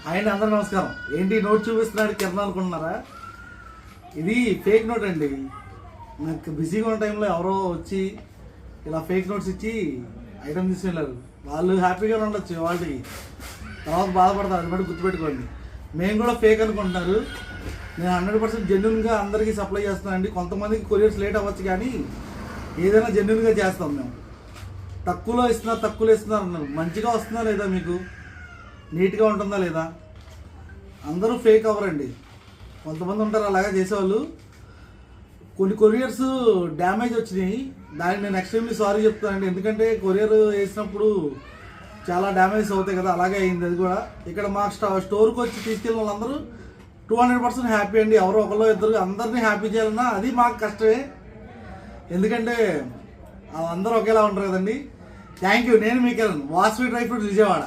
ఆయన అందరూ నమస్కారం. ఏంటి నోట్ చూపిస్తున్నాడు కిరణ్ అనుకుంటున్నారా? ఇది ఫేక్ నోట్ అండి. నాకు బిజీగా ఉన్న టైంలో ఎవరో వచ్చి ఇలా ఫేక్ నోట్స్ ఇచ్చి ఐటమ్ తీసుకెళ్ళారు. వాళ్ళు హ్యాపీగా ఉండొచ్చు, వాళ్ళకి తర్వాత బాధపడతారు. అది బట్టి గుర్తుపెట్టుకోండి. మేము కూడా ఫేక్ అనుకుంటున్నారు. నేను 100% జెన్యున్గా అందరికీ సప్లై చేస్తానండి. కొంతమందికి కొరియర్స్ లేట్ అవ్వచ్చు, కానీ ఏదైనా జెన్యున్గా చేస్తాం మేము. తక్కువలో ఇస్తున్నారు అన్నారు. మంచిగా వస్తుందా లేదా, మీకు నీట్గా ఉంటుందా లేదా? అందరూ ఫేక్ అవ్వరండి. కొంతమంది ఉంటారు అలాగా చేసేవాళ్ళు. కొన్ని కొరియర్స్ డ్యామేజ్ వచ్చినాయి. దానికి నేను ఎక్స్ట్రీమ్లీ సారీ చెప్తానండి. ఎందుకంటే కొరియర్ వేసినప్పుడు చాలా డ్యామేజ్ అవుతాయి కదా, అలాగే అయింది అది కూడా. ఇక్కడ మా స్టోర్కి వచ్చి తీసుకెళ్ళిన వాళ్ళందరూ 200% హ్యాపీ అండి. ఎవరో ఒకళ్ళు ఇద్దరు అందరినీ హ్యాపీ చేయాలన్నా అది మాకు కష్టమే. ఎందుకంటే అందరూ ఒకేలా ఉంటారు కదండి. Thank you. నేను మీకు వాసవి డ్రై ఫ్రూట్స్ విజయవాడ.